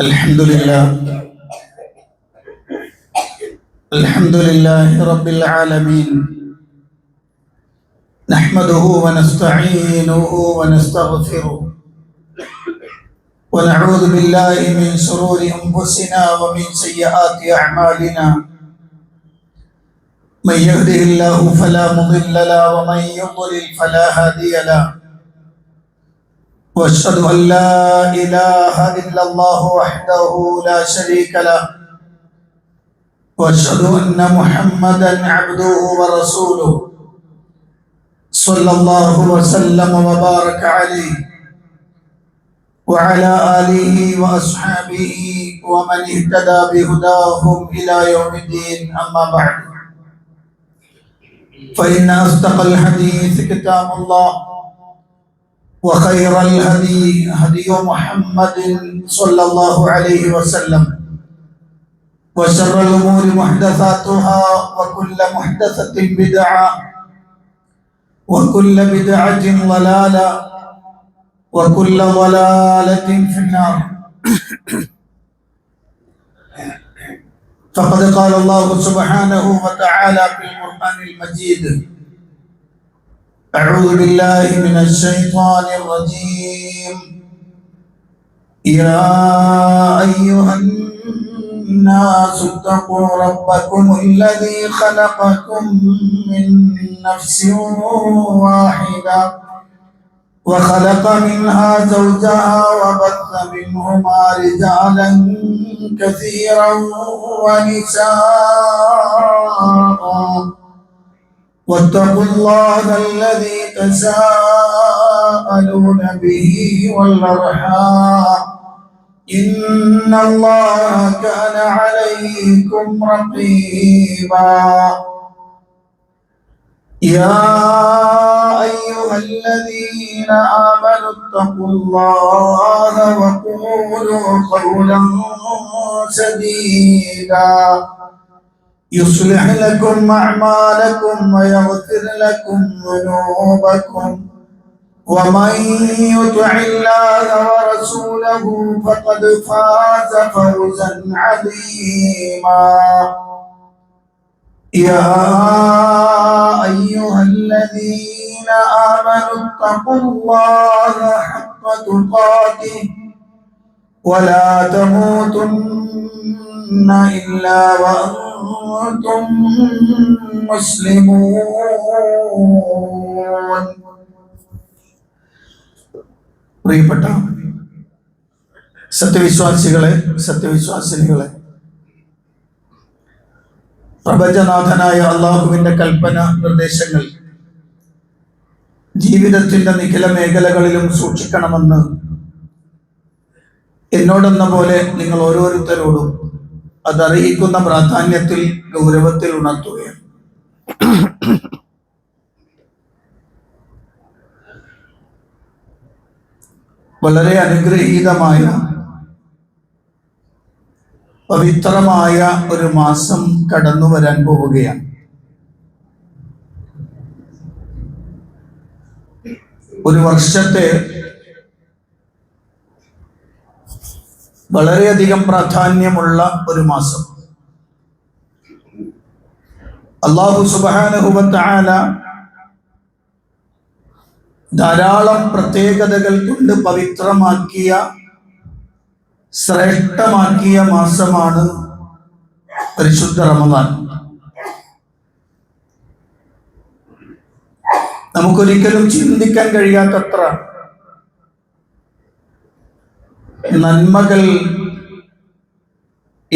الحمد لله الحمد لله رب العالمين نحمده ونستعينه ونستغفره ونعوذ بالله من شرور أنفسنا ومن سيئات أعمالنا من يهده الله فلا مضل له ومن يضلل فلا هادي له واشهد ان لا اله الا الله وحده لا شريك له واشهد ان محمدا عبده ورسوله صلى الله وسلم وبارك عليه وعلى اله واصحابه ومن اهتدى بهداهم الى يوم الدين. اما بعد فان اصدق الحديث كتاب الله وخير الهدي هدي محمد صلى الله عليه وسلم وشر الأمور محدثاتها وكل محدثة بدعة وكل بدعة ضلالة وكل ضلالة في النار. فقد قال الله سبحانه وتعالى في القرآن المجيد: أعوذ بالله من الشيطان الرجيم. يا أيها الناس اتقوا ربكم الذي خلقكم من نفس واحدة وخلق منها زوجها وبث منهما رجالا كثيرا ونساء واتقوا الله الذي تساءلون به والأرحام إن الله كان عليكم رقيبا. يا أيها الذين آمنوا اتقوا الله وقولوا قولا سديدا يصلح لكم أعمالكم ويغفر لكم ذنوبكم ومن يطع الله ورسوله فقد فاز فوزا عظيما. يا أيها الذين آمنوا اتقوا الله حق تقاته ولا تموتن إلا وأنتم مسلمون. പ്രിയപ്പെട്ട സത്യവിശ്വാസികളെ, സത്യവിശ്വാസിനികളെ, പ്രപഞ്ചനാഥനായ അള്ളാഹുവിന്റെ കൽപ്പന നിർദ്ദേശങ്ങൾ ജീവിതത്തിന്റെ നിഖില മേഖലകളിലും സൂക്ഷിക്കണമെന്ന് എന്നോടെന്ന പോലെ നിങ്ങൾ ഓരോരുത്തരോടും അതറിയിക്കുന്ന പ്രാധാന്യത്തിൽ, ഗൗരവത്തിൽ ഉണർത്തുകയാണ്. വളരെ അനുഗ്രഹീതമായ പവിത്രമായ ഒരു മാസം കടന്നു വരാൻ പോവുകയാണ്. ഒരു വർഷത്തെ വളരെയധികം പ്രാധാന്യമുള്ള ഒരു മാസം. അല്ലാഹു സുബ്ഹാനഹു വ തആല ധാരാളം പ്രത്യേകതകൾ കൊണ്ട് പവിത്രമാക്കിയ, ശ്രേഷ്ഠമാക്കിയ മാസമാണ് പരിശുദ്ധ റമദാൻ. നമുക്കൊരിക്കലും ചിന്തിക്കാൻ കഴിയാത്തത്ര നന്മകൾ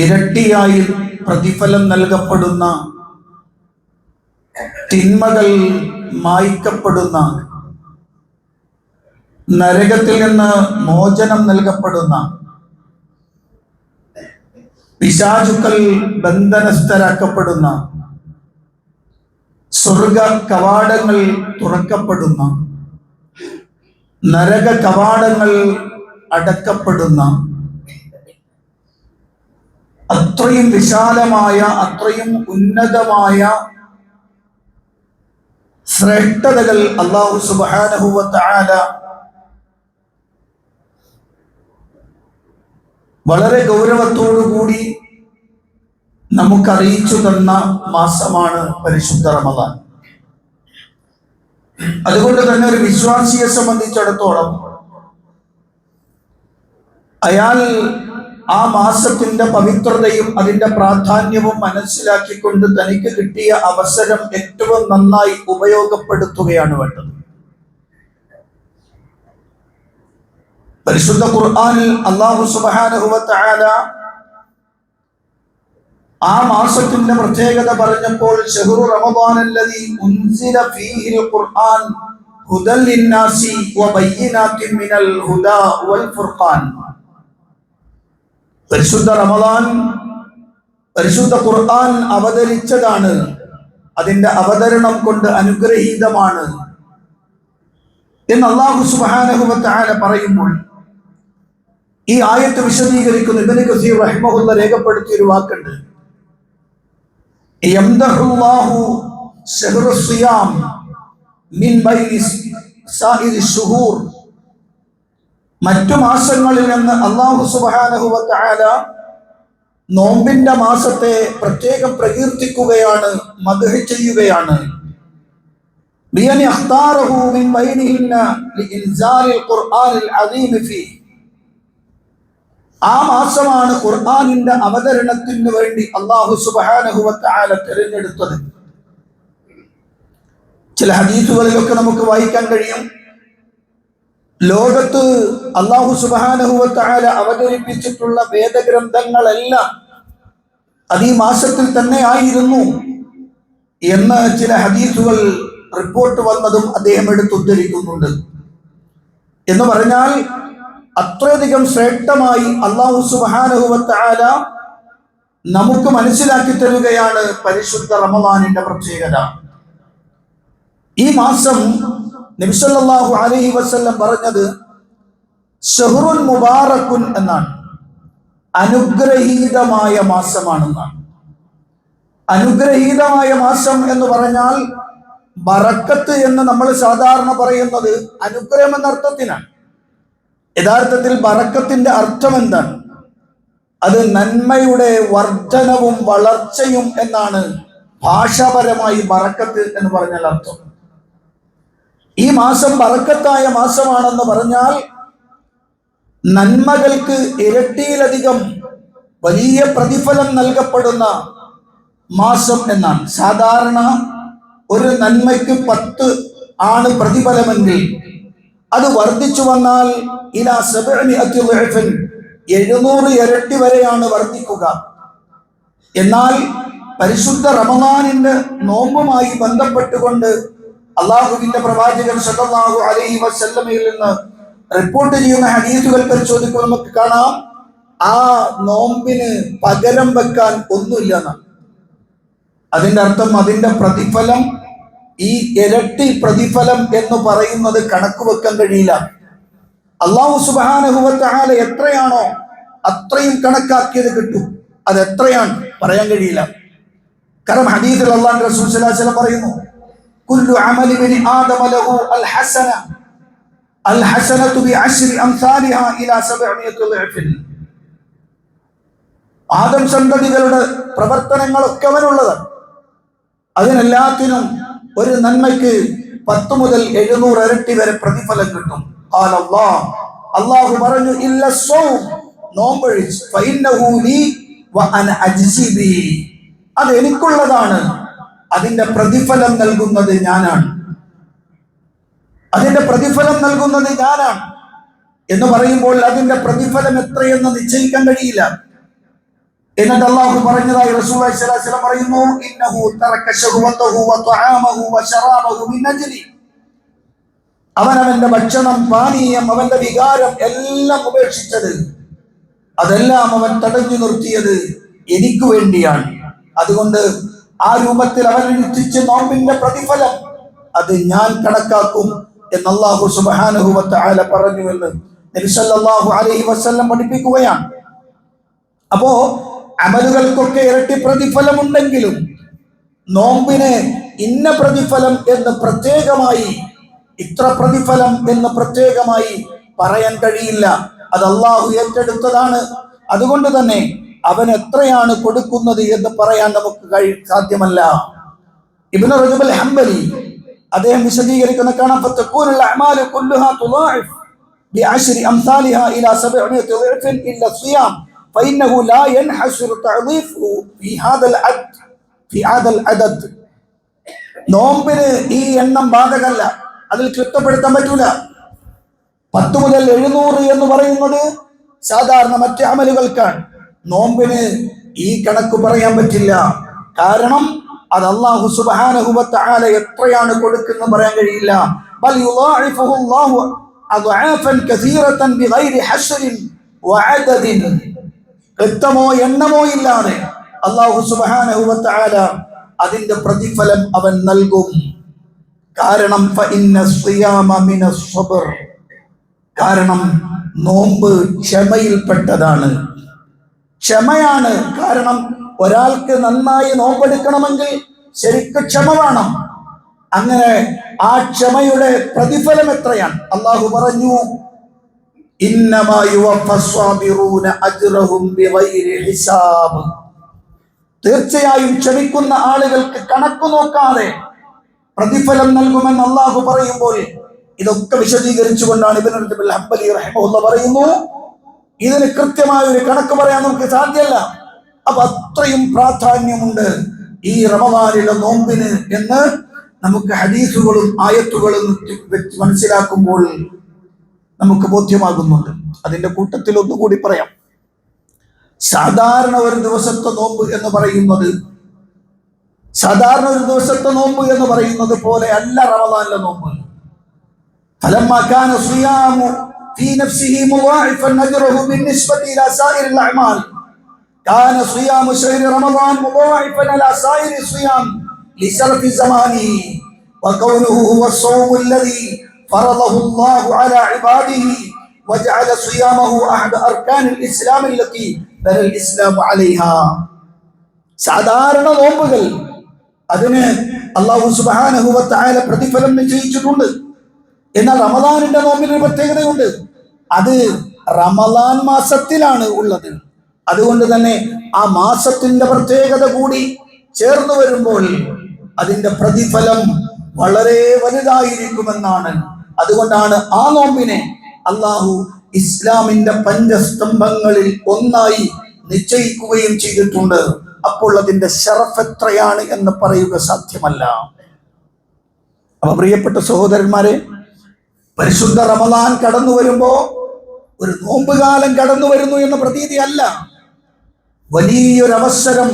ഇരട്ടിയായി പ്രതിഫലം നൽകപ്പെടുന്ന, തിന്മകൾ മായ്ക്കപ്പെടുന്ന, നരകത്തിൽ നിന്ന് മോചനം നൽകപ്പെടുന്ന, പിശാചുക്കൾ ബന്ധനസ്ഥരാക്കപ്പെടുന്ന, സ്വർഗ കവാടങ്ങൾ തുറക്കപ്പെടുന്ന, നരക കവാടങ്ങൾ അടക്കപ്പെടുന്ന, അത്രയും വിശാലമായ, അത്രയും ഉന്നതമായ ശ്രേഷ്ഠതകൾ അല്ലാഹു സുബ്ഹാനഹു വ തആല വളരെ ഗൗരവത്തോടുകൂടി നമുക്കറിയിച്ചു തന്ന മാസമാണ് പരിശുദ്ധ റമദാൻ. അതുകൊണ്ട് തന്നെ ഒരു വിശ്വാസിയെ സംബന്ധിച്ചിടത്തോളം അയാൾ ആ മാസത്തിന്റെ പവിത്രതയും അതിന്റെ പ്രാധാന്യവും മനസ്സിലാക്കിക്കൊണ്ട് തനിക്ക് കിട്ടിയ അവസരം ഏറ്റവും നന്നായി ഉപയോഗപ്പെടുത്തുകയാണ് വേണ്ടത്. പരിശുദ്ധ ഖുർആനിൽ അല്ലാഹു സുബ്ഹാനഹു വ തആല ആ മാസത്തിന്റെ പ്രത്യേകത പറഞ്ഞപ്പോൾ ശഹ്റു റമദാനല്ലദീ ഉൻസില ഫീഹിൽ ഖുർആൻ ഹുദൽ ലിന്നാസി വബയ്യിനാത്തിൻ മിനൽ ഹുദാ വൽ ഫുർഖാൻ. പരിശുദ്ധ റമദാൻ, പരിശുദ്ധ ഖുർആൻ അവതരിച്ചതാണ്, അതിന്റെ അവതരണം കൊണ്ട് അനുഗ്രഹീതമാണ് എന്ന് അല്ലാഹു സുബ്ഹാനഹു വ തആല പറയുമ്പോൾ ഈ ആയത്ത് വിശദീകരിക്കുന്ന ഇബ്നു കസീർ റഹിമഹുല്ലാഹ് രേഖപ്പെടുത്തിയ ഒരു വാക്കുണ്ട്. യംദഹുല്ലാഹു ശഹ്റു സിയാം മിൻ ബൈനി സാഇരി ശുഹൂർ. മറ്റു മാസങ്ങളിൽ നിന്ന് അല്ലാഹു സുബ്ഹാനഹു വ തആല നോമ്പിന്റെ മാസത്തെ പ്രത്യേകം പ്രകീർത്തിക്കുകയാണ്, മദ്ഹ് ചെയ്യുകയാണ്. ബിഅൻ ഇഖ്താറഹു മിൻ ബൈനിഹിന്ന ലിഇൻസാലിൽ ഖുർആനിൽ അദീം ഫീ. ആ മാസമാണ് ഖുർആനിന്റെ അവതരണത്തിന് വേണ്ടി അല്ലാഹു സുബ്ഹാനഹു വ തആല തിരഞ്ഞെടുത്തത്. ചില ഹദീസുകളിലൊക്കെ നമുക്ക് വായിക്കാൻ കഴിയും, ലോകത്ത് അല്ലാഹു സുബ്ഹാനഹു വ തആല അവതരിപ്പിച്ചിട്ടുള്ള വേദഗ്രന്ഥങ്ങളെല്ലാം അത് ഈ മാസത്തിൽ തന്നെ ആയിരുന്നു എന്ന് ചില ഹദീസുകൾ റിപ്പോർട്ട് വന്നതും അദ്ദേഹം എടുത്തുദ്ധരിക്കുന്നുണ്ട്. എന്ന് പറഞ്ഞാൽ അത്രയധികം ശ്രേഷ്ഠമായി അല്ലാഹു സുബ്ഹാനഹു വ തആല നമുക്ക് മനസ്സിലാക്കി തരുകയാണ് പരിശുദ്ധ റമദാനിന്റെ പ്രത്യേകത. ഈ മാസം നബി സല്ലല്ലാഹു അലൈഹി വസല്ലം പറഞ്ഞത് ശഹ്റുൻ മുബാറക്കുൻ എന്നാണ്, അനുഗ്രഹീതമായ മാസമാണെന്നാണ്. അനുഗ്രഹീതമായ മാസം എന്ന് പറഞ്ഞാൽ ബറക്കത്ത് എന്ന് നമ്മൾ സാധാരണ പറയുന്നത് അനുഗ്രഹം എന്ന അർത്ഥത്തിനാണ്. യഥാർത്ഥത്തിൽ ബറക്കത്തിന്റെ അർത്ഥം എന്താണ്? അത് നന്മയുടെ വർധനവും വളർച്ചയും എന്നാണ് ഭാഷാപരമായി ബറക്കത്ത് എന്ന് പറഞ്ഞാൽ അർത്ഥം. ഈ മാസം ബറക്കത്തായ മാസമാണെന്ന് പറഞ്ഞാൽ നന്മകൾക്ക് ഇരട്ടിയിലധികം വലിയ പ്രതിഫലം നൽകപ്പെടുന്ന മാസം എന്നാണ്. സാധാരണ ഒരു നന്മയ്ക്ക് 10 ആണ് പ്രതിഫലമെങ്കിൽ അത് വർദ്ധിച്ചു വന്നാൽ ഇലാ 700 ളഅഫൻ 700 ഇരട്ടി വരെയാണ് വർദ്ധിക്കുക. എന്നാൽ പരിശുദ്ധ റമദാനിന്റെ നോമ്പുമായി ബന്ധപ്പെട്ടുകൊണ്ട് അള്ളാഹുവിന്റെ പ്രവാചകൻ സല്ലല്ലാഹു അലൈഹി വസല്ലമയിൽ നിന്ന് റിപ്പോർട്ട് ചെയ്യുന്ന ഹദീസുകൾ പരിശോധിക്കുമ്പോൾ നമുക്ക് കാണാം, ആ നോമ്പിന് പകരം വെക്കാൻ ഒന്നുമില്ല എന്നാണ്. അതിന്റെ അർത്ഥം അതിന്റെ പ്രതിഫലം, ഈ ഇരട്ടി പ്രതിഫലം എന്ന് പറയുന്നത് കണക്ക് വെക്കാൻ കഴിയില്ല. അല്ലാഹു സുബ്ഹാനഹു വ തആല എത്രയാണോ അത്രയും കണക്കാക്കിയത് കിട്ടും. അത് എത്രയാണ് പറയാൻ കഴിയില്ല. കാരണം ഹദീസിൽ അല്ലാഹുവിന്റെ റസൂൽ സ്വല്ലല്ലാഹു അലൈഹി വസല്ലം പറയുന്നു, കുല്ലു അമലി ബനി ആദമ ലഹു അൽ ഹസനതു ബിഅശ്രി അംസാലിഹാ ഇലാ 700 ളഅഫൻ. ആദം സന്തതികളുടെ പ്രവർത്തനങ്ങളൊക്കെ അവനുള്ളതാണ്. അതിനെല്ലാത്തിനും ഒരു നന്മയ്ക്ക് 10 മുതൽ 700 ഇരട്ടി വരെ പ്രതിഫലം കിട്ടും. അല്ലാഹു പറഞ്ഞു, ഇല്ല സ്വൗം, നോമ്പൊഴിച്ച്, ഫഇന്നഹു ലീ വ അന അജ്സി ബിഹി, അത് എനിക്കുള്ളതാണ്, അതിന്റെ പ്രതിഫലം നൽകുന്നത് ഞാനാണ്, അതിന്റെ പ്രതിഫലം നൽകുന്നത് ഞാനാണ് എന്ന് പറയുമ്പോൾ അതിന്റെ പ്രതിഫലം എത്രയെന്ന് നിശ്ചയിക്കാൻ കഴിയില്ല. എന്നിട്ട് അല്ലാഹു പറഞ്ഞതായി റസൂലുള്ളാഹി സ്വല്ലല്ലാഹു അലൈഹി വസല്ലം പറയുന്നു, ഇന്നഹു തറക ശഹവതഹു വ തആമഹു വ ശറാബഹു മിൻ അജ്ലി. അവനവന്റെ ഭക്ഷണം, പാനീയം, അവന്റെ വികാരം എല്ലാം ഉപേക്ഷിച്ചത്, അതെല്ലാം അവൻ തടഞ്ഞു നിർത്തിയത് എനിക്ക് വേണ്ടിയാണ്. അതുകൊണ്ട് ആ രൂപത്തിൽ അവൻ നിശ്ചയിച്ച നോമ്പിന്റെ പ്രതിഫലം അത് ഞാൻ കണക്കാക്കും എന്ന് അല്ലാഹു സുബ്ഹാനഹു വ തആല പറഞ്ഞുവെന്ന് നബി സല്ലല്ലാഹു അലൈഹി വസല്ലം പഠിപ്പിക്കുകയാണ്. അപ്പോ അമലുകൾക്കൊക്കെ ഇരട്ടി പ്രതിഫലമുണ്ടെങ്കിലും നോമ്പിന് ഇന്ന പ്രതിഫലം എന്ന് പ്രത്യേകമായി, ഇത്ര പ്രതിഫലം എന്ന് പ്രത്യേകമായി പറയാൻ കഴിയില്ല. അത് അല്ലാഹു ഏറ്റെടുത്തതാണ്. അതുകൊണ്ട് തന്നെ അവൻ എത്രയാണ് കൊടുക്കുന്നത് എന്ന് പറയാൻ നമുക്ക് സാധ്യമല്ല. ഇബ്നു റജബ് അൽ ഹംബലി അദ്ദേഹം വിശദീകരിക്കുന്ന കാണാം, ഫതകൂനുൽ അഅമാലു കുല്ലുഹാ തുളാഇഫ് ബിഅശ്രി അംസാലിഹാ ഇലാ 700 ضعف ഇല്ല സിയാം ഫഇന്നഹു ലാ യൻഹസിറു തഅദീഫുഹു ഫി ഹാദൽ അദദ്. നോമ്പിന് ഈ എണ്ണം ബാധകമല്ല, അതിൽ ക്ലിപ്തപ്പെടുത്താൻ പറ്റൂല. 10 മുതൽ 700 എന്ന് പറയുന്നത് സാധാരണ മറ്റ് അമലുകൾക്കാണ്. നോമ്പിന് ഈ കണക്ക് പറയാൻ പറ്റില്ല. കാരണം അത് അല്ലാഹു സുബ്ഹാനഹു വ തആല എത്രയാണ് കൊടുക്കുന്നത് പറയാൻ കഴിയില്ല. ബൽ യുളാഇഫുഹു അല്ലാഹു അദ്ആഫൻ കസീറതൻ ബിഗൈരി ഹസ്റിൻ വഅദദിൻ. കൃത്യമോ എണ്ണമോ ഇല്ലാതെ അല്ലാഹു സുബ്ഹാനഹു വ തആല അതിന്റെ പ്രതിഫലം അവൻ നൽകും. കാരണം ഫഇന്ന സിയാമ മിനസ് സബ്ർ. കാരണം നോമ്പ് ക്ഷമയിൽപ്പെട്ടതാണ്, ക്ഷമയാണ്. കാരണം ഒരാൾക്ക് നന്നായി നോമ്പെടുക്കണമെങ്കിൽ ശരിക്കും ക്ഷമ വേണം. അങ്ങനെ ആ ക്ഷമയുടെ പ്രതിഫലം എത്രയാണ്? അല്ലാഹു പറഞ്ഞു, ഇന്നമാ യുവഫസ്സാബിറൂന അജ്റഹും ബിഗൈരി ഹിസാബ്. തീർച്ചയായും ക്ഷമിക്കുന്ന ആളുകൾക്ക് കണക്ക് നോക്കാതെ പ്രതിഫലം നൽകുമെന്ന് അല്ലാഹു പറയുമ്പോൾ ഇതൊക്കെ വിശദീകരിച്ചുകൊണ്ടാണ് ഇബ്നു റജബ് അൽ ഹംബലി റഹിമഹുല്ലാഹ് പറയുന്നു, ഇതിന് കൃത്യമായ ഒരു കണക്ക് പറയാൻ നമുക്ക് സാധ്യമല്ല. അപ്പൊ അത്രയും പ്രാധാന്യമുണ്ട് ഈ റമദാനിലെ നോമ്പിന് എന്ന് നമുക്ക് ഹദീസുകളും ആയത്തുകളും വെച്ച് മനസ്സിലാക്കുമ്പോൾ നമുക്ക് ബോധ്യമാകുന്നുണ്ട്. അതിന്റെ കൂട്ടത്തിൽ ഒന്നുകൂടി പറയാം. സാധാരണ ഒരു ദിവസത്തെ നോമ്പ് എന്ന് പറയുന്നത് പോലെ അല്ല റമദാനിലെ നോമ്പ്. فلما كان الصيام في نفسه مضاعفا أجره بالنسبة إلى سائر الأعمال كان صيام شهر رمضان مضاعفا على سائر الصيام لشرف زمانه وكونه هو الصوم الذي فرضه الله على عباده وجعل صيامه أحد أركان الإسلام التي بنى الإسلام عليها. സാധാരണ നോമ്പുകൾ അതിന് അല്ലാഹു സുബ്ഹാനഹു വ തആല പ്രതിഫലം നിശ്ചയിച്ചിട്ടുണ്ട്. എന്നാൽ റമദാനിന്റെ നോമ്പിന് ഒരു പ്രത്യേകതയുണ്ട്. അത് റമദാൻ മാസത്തിലാണ് ഉള്ളത്. അതുകൊണ്ട് തന്നെ ആ മാസത്തിന്റെ പ്രത്യേകത കൂടി ചേർന്ന് വരുമ്പോൾ അതിന്റെ പ്രതിഫലം വളരെ വലുതായിരിക്കുമെന്നാണ്. അതുകൊണ്ടാണ് ആ നോമ്പിനെ അല്ലാഹു ഇസ്ലാമിന്റെ പഞ്ചസ്തംഭങ്ങളിൽ ഒന്നായി നിശ്ചയിക്കുകയും ചെയ്തിട്ടുണ്ട്. അപ്പോൾ അതിന്റെ ശറഫ് എത്രയാണ് എന്ന് പറയുക സാധ്യമല്ല. അപ്പൊ പ്രിയപ്പെട്ട സഹോദരന്മാരെ, പരിശുദ്ധ റമദാൻ കടന്നു വരുമ്പോ ഒരു നോമ്പുകാലം കടന്നു വരുന്നു എന്ന പ്രതീതി അല്ല. വലിയൊരു അവസരം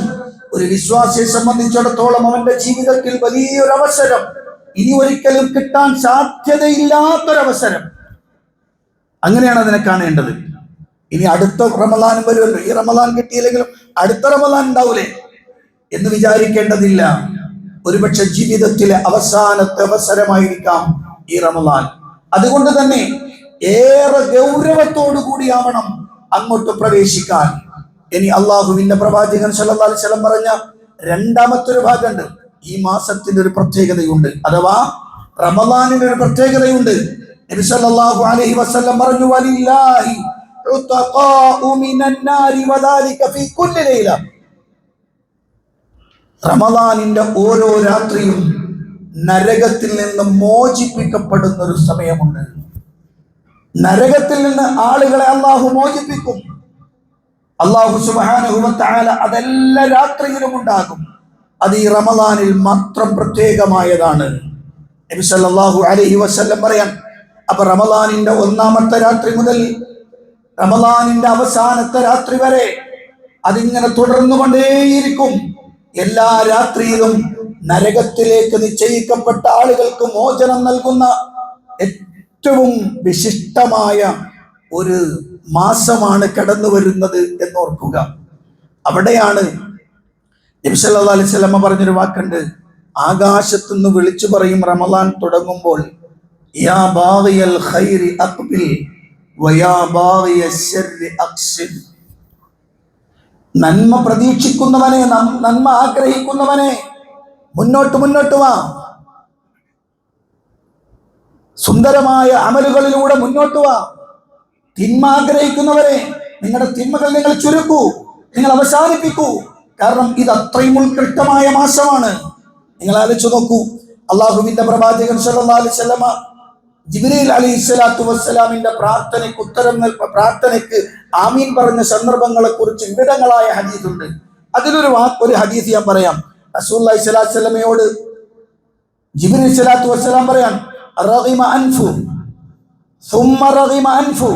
ഒരു വിശ്വാസിയെ സംബന്ധിച്ചിടത്തോളം അവന്റെ ജീവിതത്തിൽ വലിയൊരു അവസരം, ഇനി ഒരിക്കലും കിട്ടാൻ സാധ്യതയില്ലാത്തൊരവസരം. അങ്ങനെയാണ് അതിനെ കാണേണ്ടത്. ഇനി അടുത്ത റമദാനും വരുമല്ലോ. ഈ റമദാൻ കിട്ടിയില്ലെങ്കിലും അടുത്ത റമദാൻ ഉണ്ടാവൂലേ എന്ന് വിചാരിക്കേണ്ടതില്ല. ഒരുപക്ഷെ ജീവിതത്തിലെ അവസാനത്തെ അവസരമായിരിക്കാം ഈ റമദാൻ. അതുകൊണ്ട് തന്നെ ഏറെ ഗൗരവത്തോടു കൂടിയാവണം അങ്ങോട്ട് പ്രവേശിക്കാൻ. ഇനി അള്ളാഹുവിന്റെ പ്രവാചകൻ സല്ലല്ലാഹു അലൈഹി വസല്ലം പറഞ്ഞ രണ്ടാമത്തെ ഒരു ഭാഗമുണ്ട്. ഈ മാസത്തിന്റെ ഒരു പ്രത്യേകതയുണ്ട്, അഥവാ റമദാനിന്റെ ഒരു പ്രത്യേകതയുണ്ട്. നബി സല്ലല്ലാഹു അലൈഹി വസല്ലം പറഞ്ഞു, വലില്ലാഹി ഉതഖാഉ മിനൻ നാരി വദാലിക ഫീ കുല്ലി ലൈല. റമദാനിന്റെ ഓരോ രാത്രിയും നരകത്തിൽ നിന്ന് മോചിപ്പിക്കപ്പെടുന്ന ഒരു സമയമുണ്ട്. നരകത്തിൽ നിന്ന് ആളുകളെ അള്ളാഹു മോചിപ്പിക്കും. അള്ളാഹു സുബ്ഹാനഹു വ തആല അതെല്ലാ രാത്രിയിലും ഉണ്ടാകും. അത് ഈ റമദാനിൽ മാത്രം പ്രത്യേകമായതാണ്. നബി സല്ലല്ലാഹു അലൈഹി വസല്ലം പറയാൻ, അപ്പൊ റമദാനിന്റെ ഒന്നാമത്തെ രാത്രി മുതൽ റമദാനിന്റെ അവസാനത്തെ രാത്രി വരെ അതിങ്ങനെ തുടർന്നു കൊണ്ടേയിരിക്കും. എല്ലാ രാത്രിയിലും നരകത്തിലേക്ക് നിശ്ചയിക്കപ്പെട്ട ആളുകൾക്ക് മോചനം നൽകുന്ന ഏറ്റവും വിശിഷ്ടമായ ഒരു മാസമാണ് കടന്നു വരുന്നത് എന്നോർക്കുക. അവിടെയാണ് നബി സല്ലല്ലാഹു അലൈഹി വസല്ലം പറഞ്ഞൊരു വാക്കുണ്ട്. ആകാശത്തുനിന്ന് വിളിച്ചു പറയും റമദാൻ തുടങ്ങുമ്പോൾ, യാ ബാഗിയൽ ഖൈരി അഖ്ബിൽ വയാ ബാഗിയശ് ശർരി അഖ്സിദ്. നന്മ പ്രതീക്ഷിക്കുന്നവനെ, നന്മ ആഗ്രഹിക്കുന്നവനെ, മുന്നോട്ട് വാ. സുന്ദരമായ അമലുകളിലൂടെ മുന്നോട്ട് വാ. തിന്മ ആഗ്രഹിക്കുന്നവരെ നിങ്ങളുടെ തിന്മകൾ നിങ്ങൾ ചുരുക്കൂ, നിങ്ങൾ അവസാനിപ്പിക്കൂ. കാരണം ഇത് അത്രയും ഉത്കൃഷ്ടമായ മാസമാണ്. നിങ്ങൾ ആലോചിച്ചു നോക്കൂ, അള്ളാഹുവിന്റെ പ്രവാചകൻ സല്ലല്ലാഹു അലൈഹി വസല്ലമ ജിബ്രീൽ അലൈഹിസ്സലാത്തു വസ്സലാമിന്റെ പ്രാർത്ഥനയ്ക്ക് ആമീൻ പറഞ്ഞ സന്ദർഭങ്ങളെ കുറിച്ച് വിവിധങ്ങളായ ഹദീസ് ഉണ്ട്. ഒരു ഹദീസ് ഞാൻ പറയാം. റസൂലുള്ളാഹി സ്വല്ലല്ലാഹു അലൈഹി വസല്ലമയോട് ജിബ്രീൽ സ്വല്ലല്ലാഹു അലൈഹി വസല്ലം പറയാൻ, റഗിമ അൻഫു സുമ്മ റഗിമ അൻഫു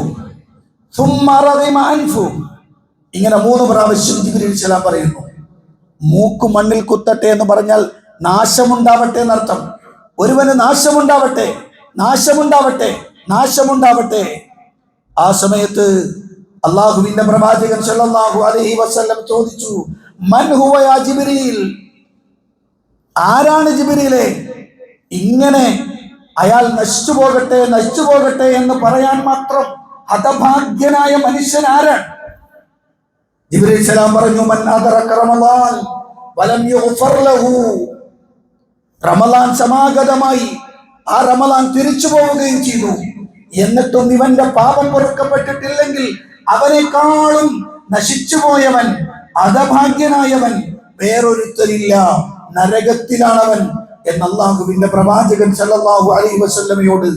സുമ്മ റഗിമ അൻഫു, ഇങ്ങനെ 3 പ്രാവശ്യം ജിബ്രീൽ സ്വല്ലല്ലാഹു പറയുന്നു. മൂക്ക് മണ്ണിൽ കുത്തട്ടെ എന്ന് പറഞ്ഞാൽ നാശമുണ്ടാവട്ടെ എന്നർത്ഥം. ഒരുവന് നാശമുണ്ടാവട്ടെ, നാശമുണ്ടാവട്ടെ, നാശമുണ്ടാവട്ടെ. ആ സമയത്ത് അള്ളാഹുവിന്റെ പ്രവാചകൻ സല്ലല്ലാഹു അലൈഹി വസല്ലം ചോദിച്ചു, മൻ ഹുവ യാ ജിബ്രീൽ, ആരാണ് ജിബ്രീലേ ഇങ്ങനെ അയാൾ നശിച്ചു പോകട്ടെ, നശിച്ചു പോകട്ടെ എന്ന് പറയാൻ മാത്രം ഹതഭാഗ്യനായ മനുഷ്യൻ ആരാണ്? ജിബ്രീൽ സലാം പറഞ്ഞു, മൻ അദറക റമളാൻ വലം യുഗ്ഫർ ലഹു, റമളാൻ സമാഗതമായി ആ റമളാൻ തിരിച്ചു പോവുകയും ചെയ്തു, എന്നിട്ടും ഇവന്റെ പാപം പൊറുക്കപ്പെട്ടിട്ടില്ലെങ്കിൽ അവനേക്കാളും നശിച്ചുപോയവൻ, ഹതഭാഗ്യനായവൻ വേറൊരുത്തരില്ല, നരകത്തിലാണവൻ എന്ന് അല്ലാഹുവിന്റെ പ്രവാചകൻ സല്ലല്ലാഹു അലൈഹി വസല്ലമയോട്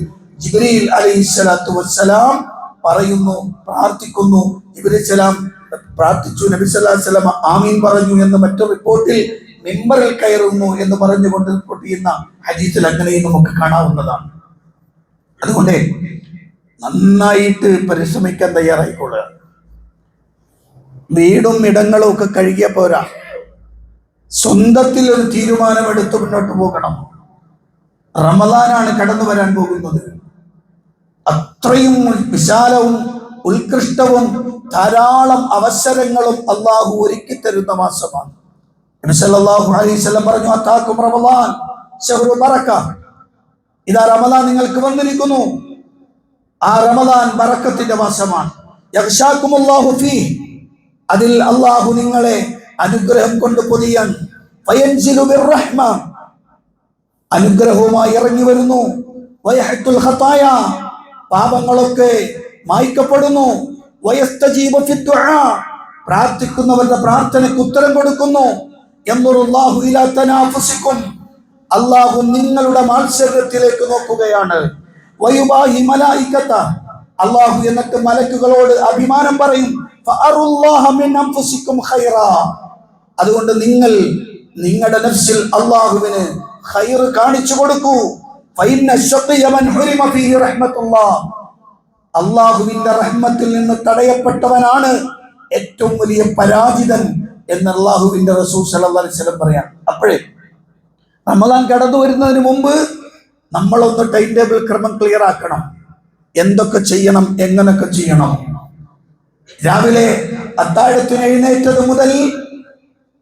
ജിബ്രീൽ അലൈഹിസ്സലാത്തു വസ്സലാം പറയുന്നു, പ്രാർത്ഥിക്കുന്നു. ജിബ്രീൽ സലാം പ്രാർത്ഥിച്ചു, നബി സല്ലല്ലാഹു അലൈഹി വസല്ലം ആമീൻ പറഞ്ഞു എന്ന് മറ്റൊരു റിപ്പോർട്ടിൽ മിമ്പറിൽ കയറുന്നു എന്ന് പറഞ്ഞുകൊണ്ട് റിപ്പോർട്ട് ചെയ്യുന്ന ഹദീസിൽ അങ്ങനെയും നമുക്ക് കാണാവുന്നതാണ്. അതുകൊണ്ട് നന്നായിട്ട് പരിശ്രമിക്കാൻ തയ്യാറായിക്കൊള്ളുക. വീടും ഇടങ്ങളും ഒക്കെ കഴുകിയ പോരാ, സ്വന്തത്തിൽ ഒരു തീരുമാനമെടുത്ത് മുന്നോട്ട് പോകണം. റമളാനാണ് കടന്നു വരാൻ പോകുന്നത്. അത്രയും വിശാലവും ഉത്കൃഷ്ടവും ധാരാളം അവസരങ്ങളും അള്ളാഹു ഒരുക്കി തരുന്ന മാസമാണ്. നബി സല്ലല്ലാഹു അലൈഹി വസല്ലം പറഞ്ഞു, അതാകും റമളാൻ ശഹ്റു ബറക, ഇതാ റമളാൻ നിങ്ങൾക്ക് വന്നിരിക്കുന്നു. ആ റമളാൻ ബറക്കത്തിന്റെ മാസമാണ്. യഗ്ശാകുമുല്ലാഹു ഫീഹി, അതിൽ അള്ളാഹു നിങ്ങളെ അനുഗ്രഹം കൊണ്ട് പൊതിയാൻ, ഫയൻസിലു ബിർറഹ്മ, അനുഗ്രഹവുമായി ഇറങ്ങി വരുന്നു. വയഹത്തുൽ ഖതായ, പാപങ്ങളൊക്കെ മായ്ക്കപ്പെടുന്നു. വയസ്തജീബു ഫിദ്ദുആ, പ്രാർത്ഥിക്കുന്നവരുടെ പ്രാർത്ഥനയ്ക്ക് ഉത്തരം കൊടുക്കുന്നു. യൻദുറുല്ലാഹു ഇലാ തനാഫുസിക്കും, അല്ലാഹു നിങ്ങളുടെ മാത്സര്യത്തിലേക്ക് നോക്കുകയാണ്. വയുബാഹി മലായികത, അല്ലാഹു എന്നിട്ട് മലക്കുകളോട് അഭിമാനം പറയും. ഫഅറുല്ലാഹ മിൻ അൻഫുസിക്കും ഖൈറാ, അതുകൊണ്ട് നിങ്ങൾ നിങ്ങളുടെ നഫ്സിൽ അല്ലാഹുവിന് ഖൈർ കാണിച്ചു കൊടുക്കൂ. ഫഇന്ന ശഖിയ മൻ ഹുരിമ ഫീഹി റഹ്മത്തുല്ലാഹ്, അല്ലാഹുവിന്റെ റഹ്മത്തിൽ നിന്ന് തടയപ്പെട്ടവനാണ് ഏറ്റവും വലിയ പരാജിതൻ എന്ന് അല്ലാഹുവിന്റെ റസൂൽ സല്ലല്ലാഹു അലൈഹി വസല്ലം പറയാം. അപ്പോഴേ റമളാൻ കടന്നു വരുന്നതിന് മുമ്പ് നമ്മളൊന്ന് ടൈം ടേബിൾ ക്രമം ക്ലിയർ ആക്കണം. എന്തൊക്കെ ചെയ്യണം, എങ്ങനൊക്കെ ചെയ്യണം. രാവിലെ അത്താഴത്തിന് എഴുന്നേറ്റത് മുതൽ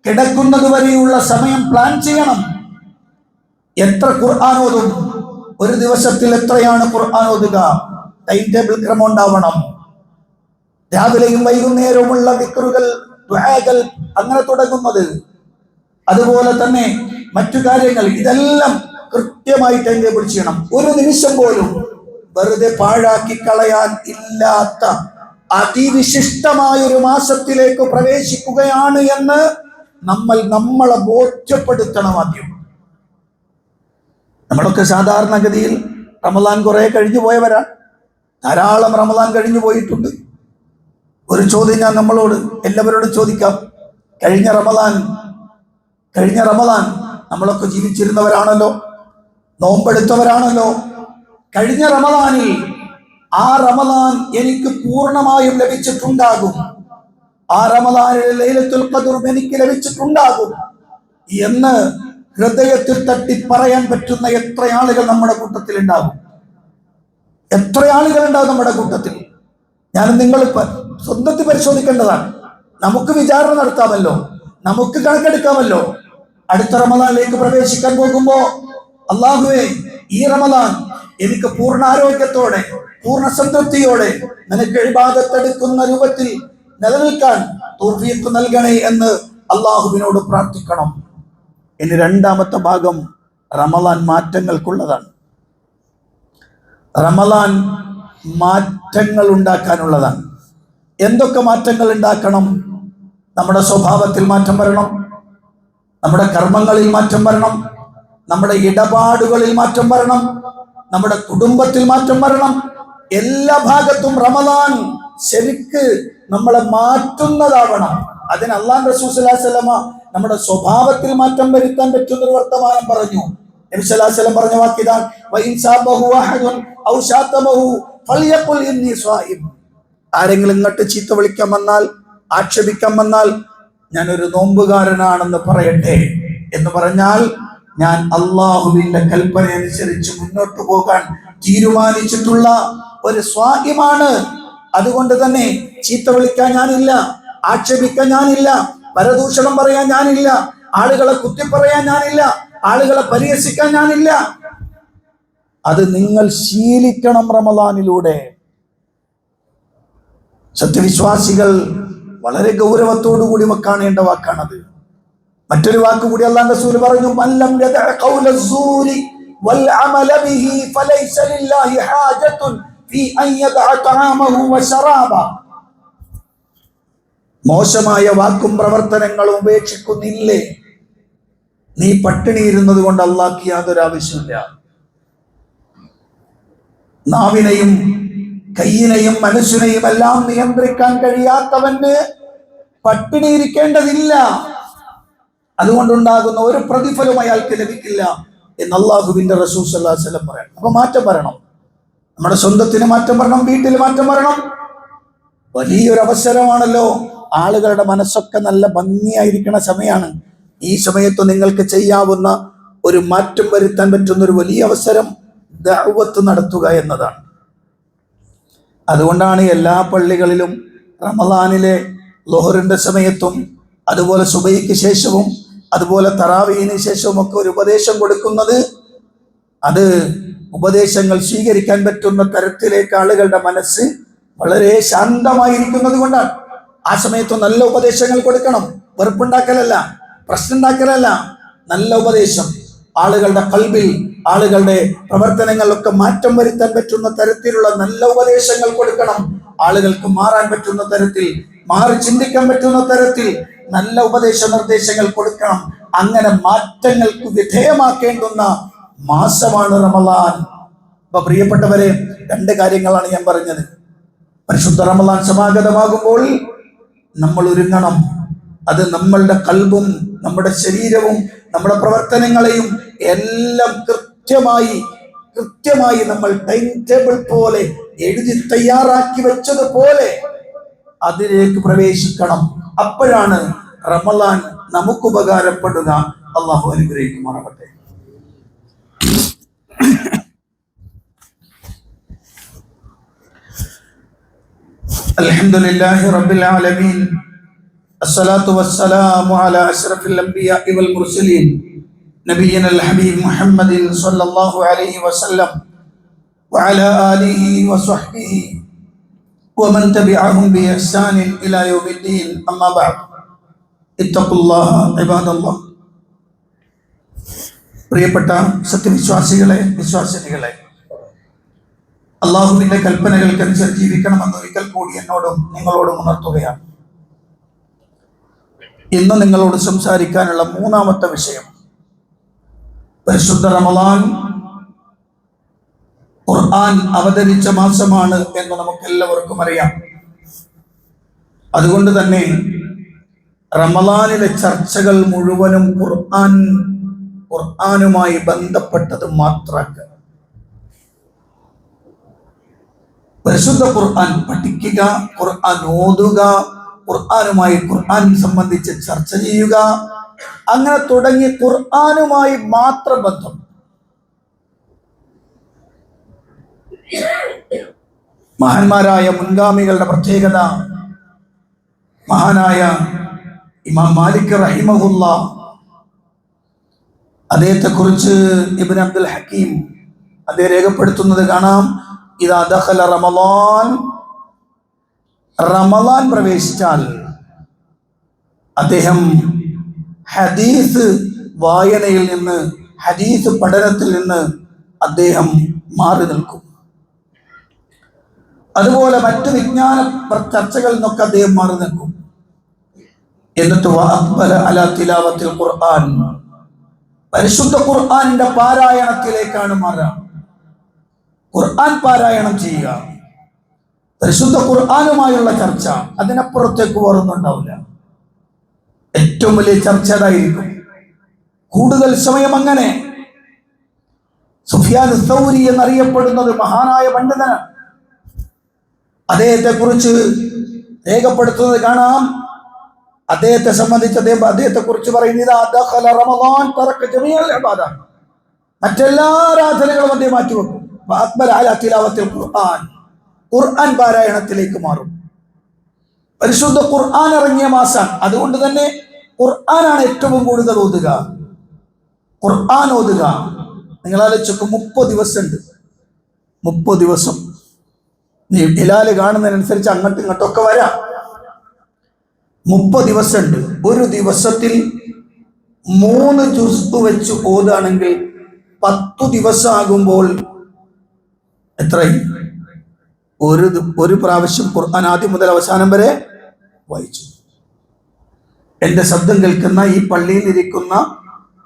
കിടക്കുന്നത് വരെയുള്ള സമയം പ്ലാൻ ചെയ്യണം. എത്ര ഖുർആൻ ഓതും, ഒരു ദിവസത്തിൽ എത്രയാണ് ഖുർആൻ ഓതുക, ടൈം ടേബിൾ ക്രമം ഉണ്ടാവണം. രാവിലെയും വൈകുന്നേരവുമുള്ള ദിക്റുകൾ, ദുആകൾ അങ്ങനെ തുടങ്ങുന്നത്, അതുപോലെ തന്നെ മറ്റു കാര്യങ്ങൾ, ഇതെല്ലാം കൃത്യമായി ടൈം ടേബിൾ ചെയ്യണം. ഒരു നിമിഷം പോലും വെറുതെ പാഴാക്കി കളയാൻ ഇല്ലാത്ത അതിവിശിഷ്ടമായ ഒരു മാസത്തിലേക്ക് പ്രവേശിക്കുകയാണ് എന്ന് നമ്മളെ ബോധ്യപ്പെടുത്തണം. ആദ്യം നമ്മളൊക്കെ സാധാരണഗതിയിൽ റമളാൻ കുറെ കഴിഞ്ഞു പോയവരാ, ധാരാളം റമളാൻ കഴിഞ്ഞു പോയിട്ടുണ്ട്. ഒരു ചോദ്യം ഞാൻ നമ്മളോട് എല്ലാവരോടും ചോദിക്കാം. കഴിഞ്ഞ റമളാൻ നമ്മളൊക്കെ ജീവിച്ചിരുന്നവരാണല്ലോ, നോമ്പെടുത്തവരാണല്ലോ. കഴിഞ്ഞ റമളാനിൽ ആ റമളാൻ എനിക്ക് പൂർണ്ണമായും ലഭിച്ചിട്ടുണ്ടാകും, ആ റമളാനിലെ ലൈലത്തുൽ ഖദ്റും എനിക്ക് ലഭിച്ചിട്ടുണ്ടാകും എന്ന് ഹൃദയത്തിൽ തട്ടി പറയാൻ പറ്റുന്ന എത്ര ആളുകൾ നമ്മുടെ കൂട്ടത്തിൽ ഉണ്ടാകും? എത്ര ആളുകൾ ഉണ്ടാകും നമ്മുടെ കൂട്ടത്തിൽ? ഞാൻ നിങ്ങൾ സ്വന്തത്തിൽ പരിശോധിക്കേണ്ടതാണ്. നമുക്ക് വിചാരണ നടത്താമല്ലോ, നമുക്ക് കണക്കെടുക്കാമല്ലോ. അടുത്ത റമളാനിലേക്ക് പ്രവേശിക്കാൻ പോകുമ്പോ, അല്ലാഹുവേ ഈ റമളാൻ എനിക്ക് പൂർണ്ണ ആരോഗ്യത്തോടെ, പൂർണ്ണ സംതൃപ്തിയോടെ നിനക്ക് ഇബാദത്തെടുക്കുന്ന രൂപത്തിൽ നിലനിൽക്കാൻ തൗഫീഖ് നൽകണേ എന്ന് അല്ലാഹുവിനോട് പ്രാർത്ഥിക്കണം. ഇനി രണ്ടാമത്തെ ഭാഗം റമളാൻ മാറ്റങ്ങൾക്കുള്ളതാണ്. റമളാൻ മാറ്റങ്ങൾ ഉണ്ടാക്കാനുള്ളതാണ്. എന്തൊക്കെ മാറ്റങ്ങൾ ഉണ്ടാക്കണം? നമ്മുടെ സ്വഭാവത്തിൽ മാറ്റം വരണം, നമ്മുടെ കർമ്മങ്ങളിൽ മാറ്റം വരണം, നമ്മുടെ ഇടപാടുകളിൽ മാറ്റം വരണം, നമ്മുടെ കുടുംബത്തിൽ മാറ്റം വരണം. എല്ലാ ഭാഗത്തും റമദാൻ ശരിക്ക് നമ്മളെ മാറ്റുന്നതാവണം. അതിന് അല്ലാഹു റസൂൽ സ്വല്ലല്ലാഹു അലൈഹി വസല്ലമ നമ്മുടെ സ്വഭാവത്തിൽ മാറ്റം വരുത്താൻ പറ്റുന്ന ഒരു വർത്തമാനം പറഞ്ഞു. നബി സല്ലല്ലാഹു അലൈഹി വസല്ലം പറഞ്ഞ വാക്കിതാണ്, വഇൻ സാബഹു അഹദുൻ ഔ ശാതമഹു ഫൽയഖുൽ ഇന്നി സ്വായിം. ആരെങ്കിലും ഇങ്ങോട്ട് ചീത്ത വിളിക്കാൻ വന്നാൽ, ആക്ഷേപിക്കാൻ വന്നാൽ, ഞാനൊരു നോമ്പുകാരനാണെന്ന് പറയട്ടെ എന്ന് പറഞ്ഞാൽ ഞാൻ അള്ളാഹുവിന്റെ കൽപ്പന അനുസരിച്ച് മുന്നോട്ട് പോകാൻ തീരുമാനിച്ചിട്ടുള്ള ഒരു സ്വായിമാണ്. അതുകൊണ്ട് തന്നെ ചീത്ത വിളിക്കാൻ ഞാനില്ല, ആക്ഷേപിക്കാൻ ഞാനില്ല, പരദൂഷണം പറയാൻ ഞാനില്ല, ആളുകളെ കുത്തി പറയാൻ ഞാനില്ല, ആളുകളെ പരിഹസിക്കാൻ ഞാനില്ല. അത് നിങ്ങൾ ശീലിക്കണം റമദാനിലൂടെ. സത്യവിശ്വാസികൾ വളരെ ഗൗരവത്തോടു കൂടി കാണേണ്ട വാക്കാണത്. മറ്റൊരു വാക്ക് കൂടി അല്ലാഹു റസൂൽ പറഞ്ഞു, മല്ലം യദഅ ഖൗലസ്സൂരി വൽ അമല ബിഹി ഫലൈസ ലില്ലാഹി ഹാജത്തുൻ ഫീ അൻ യദഅ തആമഹു വശറാബ. മോശമായ വാക്കും പ്രവർത്തനങ്ങളും ഉപേക്ഷിക്കുന്നില്ലേ, നീ പട്ടിണി ഇരുന്നത് കൊണ്ട് അല്ലാഹ്ക്ക് യാതൊരു ആവശ്യമില്ല. നാവിനെയും കയ്യിനെയും മനസ്സിനെയും എല്ലാം നിയന്ത്രിക്കാൻ കഴിയാത്തവന് പട്ടിണി ഇരിക്കേണ്ടതില്ല. അതുകൊണ്ടുണ്ടാകുന്ന ഒരു പ്രതിഫലം അയാൾക്ക് ലഭിക്കില്ല എന്ന് അല്ലാഹുവിന്റെ റസൂൽ സ്വല്ലല്ലാഹു അലൈഹി വസല്ലം പറയണം. അപ്പൊ മാറ്റം വരണം, നമ്മുടെ സ്വന്തത്തിന് മാറ്റം വരണം, വീട്ടിൽ മാറ്റം വരണം. വലിയൊരു അവസരമാണല്ലോ. ആളുകളുടെ മനസ്സൊക്കെ നല്ല ഭംഗിയായിരിക്കുന്ന സമയമാണ്. ഈ സമയത്ത് നിങ്ങൾക്ക് ചെയ്യാവുന്ന ഒരു മാറ്റം വരുത്താൻ പറ്റുന്ന ഒരു വലിയ അവസരം ദഅവത്ത് നടത്തുക എന്നതാണ്. അതുകൊണ്ടാണ് എല്ലാ പള്ളികളിലും റമദാനിലെ ളുഹറിന്റെ സമയത്തും അതുപോലെ സുബഹിക്ക് ശേഷവും അതുപോലെ തറാവീഹിന് ശേഷവും ഒക്കെ ഒരു ഉപദേശം കൊടുക്കുന്നത്. അത് ഉപദേശങ്ങൾ സ്വീകരിക്കാൻ പറ്റുന്ന തരത്തിലേക്ക് ആളുകളുടെ മനസ്സ് വളരെ ശാന്തമായിരിക്കുന്നത് കൊണ്ടാണ്. ആ സമയത്ത് നല്ല ഉപദേശങ്ങൾ കൊടുക്കണം, വെറുപ്പുണ്ടാക്കലല്ല, പ്രശ്നം ഉണ്ടാക്കലല്ല. നല്ല ഉപദേശം, ആളുകളുടെ ഖൽബിൽ, ആളുകളുടെ പ്രവർത്തനങ്ങളിലൊക്കെ മാറ്റം വരുത്താൻ പറ്റുന്ന തരത്തിലുള്ള നല്ല ഉപദേശങ്ങൾ കൊടുക്കണം. ആളുകൾക്ക് മാറാൻ പറ്റുന്ന തരത്തിൽ, മാറി ചിന്തിക്കാൻ പറ്റുന്ന തരത്തിൽ നല്ല ഉപദേശ നിർദ്ദേശങ്ങൾ കൊടുക്കണം. അങ്ങനെ മാറ്റങ്ങൾക്ക് വിധേയമാക്കേണ്ടുന്ന മാസമാണ് റമദാൻ. അപ്പൊ പ്രിയപ്പെട്ടവരെ, രണ്ട് കാര്യങ്ങളാണ് ഞാൻ പറഞ്ഞത്. പരിശുദ്ധ റമദാൻ സമാഗതമാകുമ്പോൾ നമ്മൾ ഒരുങ്ങണം. അത് നമ്മളുടെ ഖൽബും നമ്മുടെ ശരീരവും നമ്മുടെ പ്രവർത്തനങ്ങളെയും എല്ലാം കൃത്യമായി നമ്മൾ ടൈം ടേബിൾ പോലെ എഴുതി തയ്യാറാക്കി വെച്ചതുപോലെ അതിലേക്ക് പ്രവേശിക്കണം. അപ്പോഴാണ് റമദാൻ നമുക്ക് ഉപകാരപ്പെടുക. അള്ളാഹു അനുഗ്രഹിക്കുമാറാകട്ടെ. അൽഹംദുലില്ലാഹി റബ്ബിൽ ആലമീൻ, അസ്സലാത്തു വസ്സലാമു അലാ അശ്റഫിൽ അംബിയാഇ വൽ മുർസലീൻ നബിയ്യിനൽ ഹബീബ് മുഹമ്മദിൻ സ്വല്ലല്ലാഹു അലൈഹി വസല്ലം വഅലാ ആലിഹി വസ്വഹ്ബിഹി വമൻ തബിഅഹും ബിഇഹ്സാനിൻ ഇലാ യൗമിദ്ദീൻ. അമ്മാ ബഅദ്. ഇത്തഖുല്ലാഹ ഇബാദല്ലാഹ്. പ്രിയപ്പെട്ട സത്യവിശ്വാസികളെ, വിശ്വാസിനികളെ, അള്ളാഹുവിന്റെ കൽപ്പനകൾക്കനുസരിച്ച് ജീവിക്കണമെന്ന് ഒരിക്കൽ കൂടി എന്നോടും നിങ്ങളോടും ഉണർത്തുകയാണ്. ഇന്ന് നിങ്ങളോട് സംസാരിക്കാനുള്ള മൂന്നാമത്തെ വിഷയം, പരിശുദ്ധ റമദാൻ ഖുർആൻ അവതരിച്ച മാസമാണ് എന്ന് നമുക്കെല്ലാവർക്കും അറിയാം. അതുകൊണ്ട് തന്നെ റമദാനിലെ ചർച്ചകൾ മുഴുവനും ഖുർആനുമായി ബന്ധപ്പെട്ടത് മാത്രമാക്കുക. പരിശുദ്ധ ഖുർആൻ പഠിക്കുക, ഖുർആൻ ഓതുക, ഖുർആൻ സംബന്ധിച്ച് ചർച്ച ചെയ്യുക, അങ്ങനെ തുടങ്ങി ഖുർആനുമായി മാത്രം ബന്ധം. മഹാന്മാരായ മുൻഗാമികളുടെ പ്രത്യേകത, മഹാനായ ഇമാം മാലിക് റഹിമഹുല്ലാഹ്, അദ്ദേഹത്തെ കുറിച്ച് ഇബ്നു അബ്ദുൽ ഹക്കീം അദ്ദേഹം രേഖപ്പെടുത്തുന്നത് കാണാം. ഇദാ ദഖല റമളാൻ പ്രവേശിച്ചാൽ അദ്ദേഹം ഹദീസ് വായനയിൽ നിന്ന്, ഹദീസ് പഠനത്തിൽ നിന്ന് അദ്ദേഹം മാറി നിൽക്കും. അതുപോലെ മറ്റു വിജ്ഞാന ചർച്ചകളിൽ നിന്നൊക്കെ അദ്ദേഹം മാറി നിൽക്കും. എന്നിട്ട് ഖുർആൻ, പരിശുദ്ധ ഖുർആനിന്റെ പാരായണത്തിലേക്കാണ് മാറുക. ഖുർആൻ പാരായണം ചെയ്യുക, പരിശുദ്ധ ഖുർആനുമായുള്ള ചർച്ച, അതിനപ്പുറത്തേക്ക് വേറൊന്നുണ്ടാവില്ല. ഏറ്റവും വലിയ ചർച്ച അതായിരിക്കും. കൂടുതൽ സമയം അങ്ങനെ. സുഫിയാൻ സൗരി എന്നറിയപ്പെടുന്നത് മഹാനായ പണ്ഡിതനാണ്. അദ്ദേഹത്തെ കുറിച്ച് രേഖപ്പെടുത്തുന്നത് കാണാം. അദ്ദേഹത്തെ സംബന്ധിച്ച് അദ്ദേഹത്തെ കുറിച്ച് പറയുന്നത് മറ്റെല്ലാ ആരാധനകളും അദ്ദേഹം മാറ്റിവെക്കും. ഖുർആൻ പാരായണത്തിലേക്ക് മാറും. പരിശുദ്ധ ഖുർആൻ ഇറങ്ങിയ മാസം, അതുകൊണ്ട് തന്നെ ഖുർആനാണ് ഏറ്റവും കൂടുതൽ ഓതുക. ഖുർആൻ ഓതുക. നിങ്ങൾ ആലോചിച്ചൊക്കെ 30 ദിവസം ഉണ്ട്. 30 ദിവസം ഹിലാല് കാണുന്നതിനനുസരിച്ച് അങ്ങോട്ടും ഇങ്ങോട്ടൊക്കെ വരാം. 30 ദിവസം ഉണ്ട്. ഒരു ദിവസത്തിൽ 3 ജുസ് വെച്ച് ഓതാണെങ്കിൽ 10 ദിവസം ആകുമ്പോൾ എത്രയും ഒരു പ്രാവശ്യം ഖുർആൻ ആദ്യം മുതൽ അവസാനം വരെ വായിച്ചു. എൻ്റെ ശബ്ദം കേൾക്കുന്ന ഈ പള്ളിയിൽ ഇരിക്കുന്ന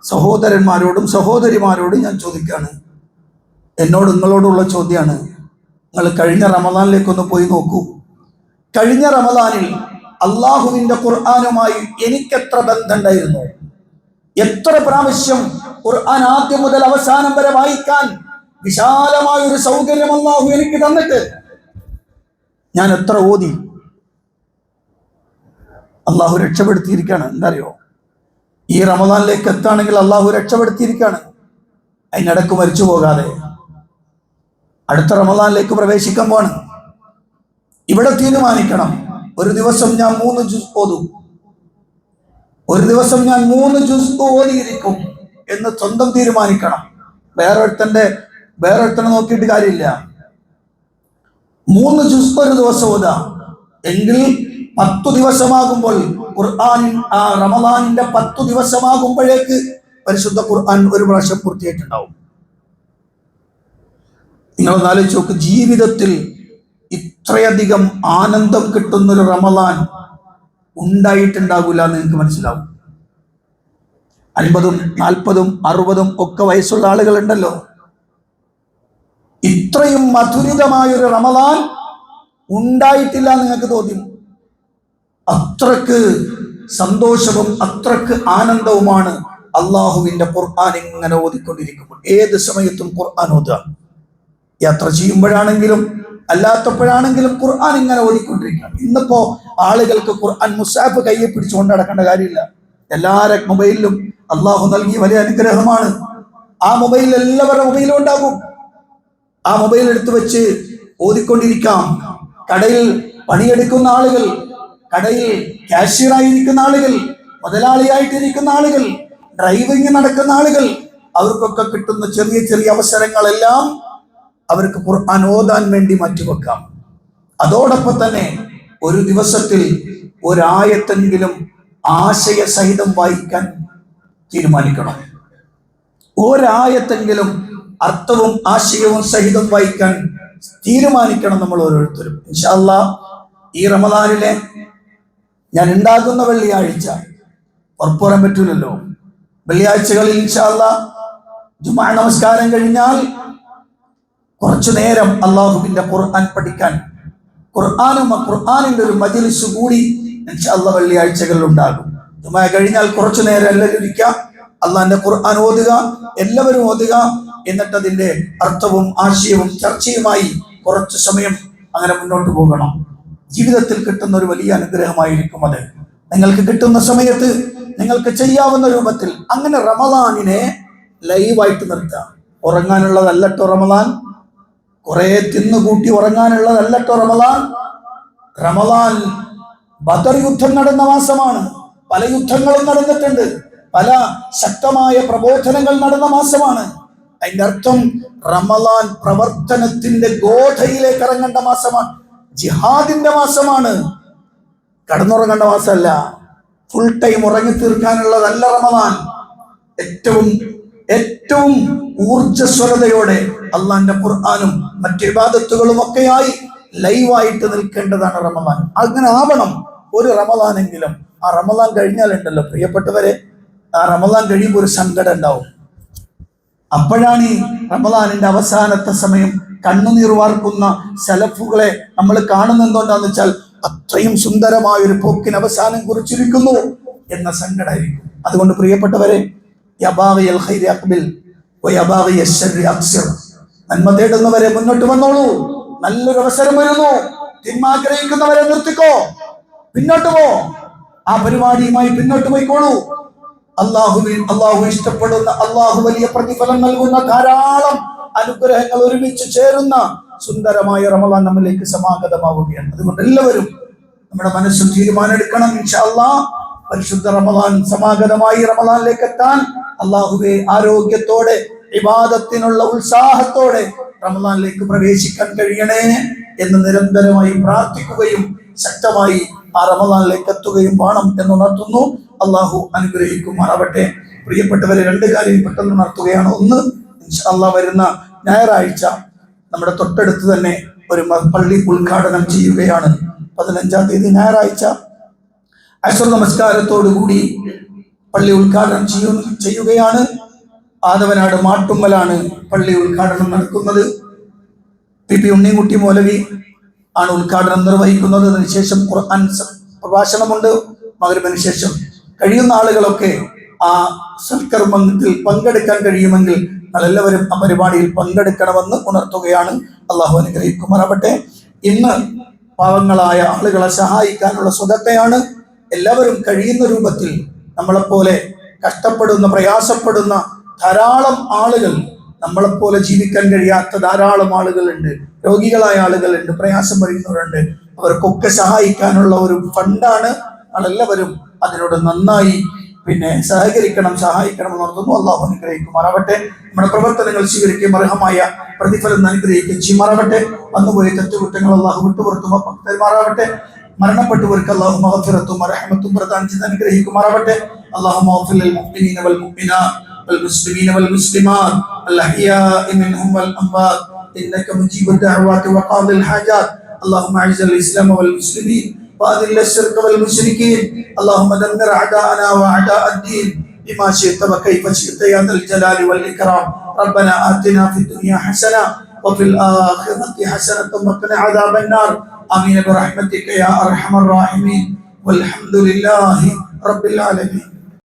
സഹോദരന്മാരോടും സഹോദരിമാരോടും ഞാൻ ചോദിക്കുകയാണ്, എന്നോട് നിങ്ങളോടുള്ള ചോദ്യമാണ്. നിങ്ങൾ കഴിഞ്ഞ റമദാനിലേക്കൊന്ന് പോയി നോക്കൂ. കഴിഞ്ഞ റമദാനിൽ അള്ളാഹുവിന്റെ ഖുർആനുമായി എനിക്കെത്ര ബന്ധമുണ്ടായിരുന്നു? എത്ര പ്രാവശ്യം ഖുർആൻ ആദ്യം മുതൽ അവസാനം വരെ വായിക്കാൻ വിശാലമായ ഒരു സൗകര്യം അള്ളാഹു എനിക്ക് തന്നിട്ട് ഞാൻ എത്ര ഓതി? അള്ളാഹു രക്ഷപ്പെടുത്തിയിരിക്കുകയാണ്. എന്താ അറിയോ, ഈ റമദാനിലേക്ക് എത്താണെങ്കിൽ അള്ളാഹു രക്ഷപ്പെടുത്തിയിരിക്കുകയാണ്. അതിനിടക്ക് മരിച്ചു പോകാതെ അടുത്ത റമദാനിലേക്ക് പ്രവേശിക്കാൻ പോവാണ്. ഇവിടെ തീരുമാനിക്കണം, ഒരു ദിവസം ഞാൻ 3 ജുസ് ഓതും, ഒരു ദിവസം ഞാൻ 3 ജുസ് ഓതിയിരിക്കും എന്ന് സ്വന്തം തീരുമാനിക്കണം. വേറൊരുത്തനെ നോക്കിയിട്ട് കാര്യമില്ല. 3 ജുസ് ഒരു ദിവസം ഓതാ എങ്കിൽ 10 ദിവസമാകുമ്പോൾ റമദാനിന്റെ 10 ദിവസമാകുമ്പോഴേക്ക് പരിശുദ്ധ ഖുർആൻ ഒരു പ്രാവശ്യം പൂർത്തിയായിട്ടുണ്ടാവും. നിങ്ങളൊന്ന് ആലോചിച്ച് നോക്ക്, ജീവിതത്തിൽ ഇത്രയധികം ആനന്ദം കിട്ടുന്നൊരു റമദാൻ ഉണ്ടായിട്ടുണ്ടാകില്ല എന്ന് നിങ്ങൾക്ക് മനസ്സിലാവും. 50, 40, 60 ഒക്കെ വയസ്സുള്ള ആളുകളുണ്ടല്ലോ. ഇത്രയും മധുരിതമായൊരു റമദാൻ ഉണ്ടായിട്ടില്ല നിങ്ങൾക്ക് തോന്നും. അത്രക്ക് സന്തോഷവും അത്രക്ക് ആനന്ദവുമാണ് അള്ളാഹുവിന്റെ ഖുർആൻ ഇങ്ങനെ ഓതിക്കൊണ്ടിരിക്കുമ്പോൾ. ഏത് സമയത്തും ഖുർആൻ ഓതുക. യാത്ര ചെയ്യുമ്പോഴാണെങ്കിലും അല്ലാത്തപ്പോഴാണെങ്കിലും ഖുർആൻ ഇങ്ങനെ ഓതിക്കൊണ്ടിരിക്കുക. ഇന്നിപ്പോ ആളുകൾക്ക് ഖുർആൻ മുസാഫ് കയ്യെ പിടിച്ചുകൊണ്ട് നടക്കേണ്ട കാര്യമില്ല. എല്ലാവരുടെ മൊബൈലിലും അള്ളാഹു നൽകിയ വലിയ അനുഗ്രഹമാണ്. ആ മൊബൈൽ എല്ലാവരുടെ മൊബൈലും ഉണ്ടാകും. ആ മൊബൈൽ എടുത്തു വെച്ച് ഓതിക്കൊണ്ടിരിക്കാം. കടയിൽ പണിയെടുക്കുന്ന ആളുകൾ, കടയിൽ കാഷ്യറായിരിക്കുന്ന ആളുകൾ, മുതലാളിയായിട്ടിരിക്കുന്ന ആളുകൾ, ഡ്രൈവിംഗ് നടക്കുന്ന ആളുകൾ, അവർക്കൊക്കെ കിട്ടുന്ന ചെറിയ ചെറിയ അവസരങ്ങളെല്ലാം അവർക്ക് ഖുർആൻ ഓതാൻ വേണ്ടി മാറ്റിവെക്കാം. അതോടൊപ്പം തന്നെ ഒരു ദിവസത്തിൽ ഒരായത്തെങ്കിലും ആശയസഹിതം വായിക്കാൻ തീരുമാനിക്കണം. ഒരായത്തെങ്കിലും അർത്ഥവും ആശയവും സഹിതം വായിക്കാൻ തീരുമാനിക്കണം നമ്മൾ ഓരോരുത്തരും. ഇൻഷാ അല്ലാഹ് ഈ റമദാനിലെ ഞാൻ ഉണ്ടാകുന്ന വെള്ളിയാഴ്ച ഉറപ്പുവരാൻ പറ്റൂലല്ലോ. വെള്ളിയാഴ്ചകളിൽ ഇൻഷാ അല്ലാഹ് ജുമുഅ നമസ്കാരം കഴിഞ്ഞാൽ കുറച്ചു നേരം അള്ളാഹുവിന്റെ ഖുർആൻ പഠിക്കാൻ, ഖുർആനിന്റെ ഒരു മജ്ലിസ് കൂടി ഇൻഷാ അല്ലാഹ് വെള്ളിയാഴ്ചകളിൽ ഉണ്ടാകും. ജുമുഅ കഴിഞ്ഞാൽ കുറച്ചു നേരം എല്ലാവരും ഇരിക്കുക, അള്ളാഹിന്റെ ഖുർആൻ ഓതുക, എല്ലാവരും ഓതുക. എന്നിട്ട് അതിന്റെ അർത്ഥവും ആശയവും ചർച്ചയുമായി കുറച്ചു സമയം അങ്ങനെ മുന്നോട്ട് പോകണം. ജീവിതത്തിൽ കിട്ടുന്ന ഒരു വലിയ അനുഗ്രഹമായിരിക്കും അത്. നിങ്ങൾക്ക് കിട്ടുന്ന സമയത്ത് നിങ്ങൾക്ക് ചെയ്യാവുന്ന രൂപത്തിൽ അങ്ങനെ റമദാനിനെ ലൈവായിട്ട് നിർത്തുക. ഉറങ്ങാനുള്ളതല്ലട്ടോ റമദാൻ, കുറെ തിന്നുകൂട്ടി ഉറങ്ങാനുള്ളതല്ലട്ടോ റമദാൻ. റമദാൻ ബദർ യുദ്ധം നടന്ന മാസമാണ്. പല യുദ്ധങ്ങളും നടന്നിട്ടുണ്ട്, പല ശക്തമായ പ്രബോധനങ്ങൾ നടന്ന മാസമാണ്. അതിന്റെ അർത്ഥം റമദാൻ പ്രവർത്തനത്തിന്റെ ഗോധയിലേക്ക് ഇറങ്ങേണ്ട മാസമാണ്, ജിഹാദിന്റെ മാസമാണ്. കടന്നുറങ്ങേണ്ട മാസമല്ല, ഫുൾ ടൈം ഉറങ്ങി തീർക്കാനുള്ളതല്ല റമദാൻ. ഏറ്റവും ഊർജ്ജസ്വലതയോടെ അള്ളാഹിന്റെ ഖുർആനും മറ്റു ഇബാദത്തുകളും ഒക്കെയായി ലൈവായിട്ട് നിൽക്കേണ്ടതാണ് റമദാൻ. അങ്ങനെ ആവണം ഒരു റമദാനെങ്കിലും. ആ റമദാൻ കഴിഞ്ഞാലുണ്ടല്ലോ പ്രിയപ്പെട്ടവരെ, ആ റമദാൻ കഴിയുമ്പോൾ ഒരു സങ്കടം ഉണ്ടാവും. അപ്പോഴാണ് ഈ റമദാനിന്റെ അവസാനത്തെ സമയം കണ്ണുനീർ വാർക്കുന്ന സലഫുകളെ നമ്മൾ കാണുന്നെന്തുകൊണ്ടാന്ന് വെച്ചാൽ അത്രയും സുന്ദരമായ ഒരു പോക്കിന് അവസാനം കുറിച്ചിരിക്കുന്നു എന്ന സങ്കടമായിരിക്കും. അതുകൊണ്ട് പ്രിയപ്പെട്ടവരെ, നന്മ തേടുന്നവരെ മുന്നോട്ട് വന്നോളൂ. നല്ലൊരു അവസരം വരുന്നു. തിന്മ ആഗ്രഹിക്കുന്നവരെ നിർത്തിക്കോ, പിന്നോട്ട് പോ. ആ പരിപാടിയുമായി പിന്നോട്ട് പോയിക്കോളൂ. അള്ളാഹു ഇഷ്ടപ്പെടുന്ന, അള്ളാഹു വലിയ പ്രതിഫലം നൽകുന്ന ധാരാളം അനുഗ്രഹങ്ങൾ ഒരുമിച്ച് ചേരുന്ന സുന്ദരമായ റമദാൻ നമ്മിലേക്ക് സമാഗതമാവുകയാണ്. അതുകൊണ്ട് എല്ലാവരും നമ്മുടെ മനസ്സും തീരുമാനമെടുക്കണം. ഇൻഷാ അല്ലാഹ് പരിശുദ്ധ റമദാൻ സമാഗതമായി റമദാനിലേക്ക് എത്താൻ അള്ളാഹുവെ ആരോഗ്യത്തോടെ ഇബാദത്തിനുള്ള ഉത്സാഹത്തോടെ റമദാനിലേക്ക് പ്രവേശിക്കാൻ കഴിയണേ എന്ന് നിരന്തരമായി പ്രാർത്ഥിക്കുകയും ശക്തമായി ആ റമദാനിലേക്ക് എത്തുകയും വേണം എന്നുണർത്തുന്നു. അള്ളാഹു അനുഗ്രഹിക്കുമാറാവട്ടെ. പ്രിയപ്പെട്ടവരെ, രണ്ട് കാര്യം പെട്ടെന്ന് ഉണർത്തുകയാണ്. ഒന്ന്, ഇൻഷാ അല്ലാഹ് വരുന്ന ഞായറാഴ്ച നമ്മുടെ തൊട്ടടുത്ത് തന്നെ ഒരു പള്ളി ഉദ്ഘാടനം ചെയ്യുകയാണ്. 15-ാം തീയതി ഞായറാഴ്ച അശ്വർ നമസ്കാരത്തോടുകൂടി പള്ളി ഉദ്ഘാടനം ചെയ്യുകയാണ്. ആദവനാട് മാട്ടുമ്മലാണ് പള്ളി ഉദ്ഘാടനം നടക്കുന്നത്. പി ഉണ്ണിക്കുട്ടി മൗലവി ആണ് ഉദ്ഘാടനം നിർവഹിക്കുന്നത്. അതിനുശേഷം ഖുർആൻ പ്രഭാഷണമുണ്ട്. മഗ്‌രിബിന് ശേഷം കഴിയുന്ന ആളുകളൊക്കെ ആ സൽക്കർമ്മത്തിൽ പങ്കെടുക്കാൻ കഴിയുമെങ്കിൽ നമ്മളെല്ലാവരും ആ പരിപാടിയിൽ പങ്കെടുക്കണമെന്ന് ഉണർത്തുകയാണ്. അള്ളാഹു അനുഗ്രഹിക്കുമാറാവട്ടെ. ഇന്ന് പാവങ്ങളായ ആളുകളെ സഹായിക്കാനുള്ള സ്വതക്കയാണ്. എല്ലാവരും കഴിയുന്ന രൂപത്തിൽ നമ്മളെപ്പോലെ കഷ്ടപ്പെടുന്ന, പ്രയാസപ്പെടുന്ന ധാരാളം ആളുകൾ, നമ്മളെപ്പോലെ ജീവിക്കാൻ കഴിയാത്ത ധാരാളം ആളുകളുണ്ട്, രോഗികളായ ആളുകളുണ്ട്, പ്രയാസം വരുന്നവരുണ്ട്. അവർക്കൊക്കെ സഹായിക്കാനുള്ള ഒരു ഫണ്ടാണ്. നമ്മളെല്ലാവരും അതിനോട് നന്നായി സഹായിക്കണം എന്നോർത്തുന്നു. അള്ളാഹു അനുഗ്രഹിക്കുമാറാവട്ടെ. നമ്മുടെ പ്രവർത്തനങ്ങൾ സ്വീകരിക്കുകയും അർഹമായ പ്രതിഫലം അനുഗ്രഹിക്കുകയും ചെയ്യുമാറാവട്ടെ. വന്നുപോയ തെറ്റുകുറ്റങ്ങൾ അള്ളാഹു വിട്ടുപുറത്തും തരുമാറാവട്ടെ. മരണപ്പെട്ടവർക്ക് അള്ളാഹു മഗ്ഫിറത്തും റഹ്മത്തും പ്രദാനം ചെയ്ത് അനുഗ്രഹിക്കുമാറാവട്ടെ. അല്ലാഹുമ്മ ഗ്ഫിർ ലിൽ മുഅ്മിനീന വൽ മുഅ്മിനാത്ത് വൽ മുസ്ലിമീന വൽ മുസ്ലിമാത്ത് അൽ അഹ്യാഇ മിൻഹും വൽ അംവാത്ത് ഇന്നക മുജീബുദ് ദഅവാതി വഖാദിൽ ഹാജാത്ത്. اللهم اعز الاسلام والمسلمين واذل الشرك والمشركين. اللهم دمر اعداءنا واعداء الدين بما شئت وكيف شئت يا ذا الجلال والاكرام. ربنا آتنا في الدنيا حسنه وفي الاخره حسنه وقنا عذاب النار. آمين برحمتك يا ارحم الراحمين والحمد لله رب العالمين.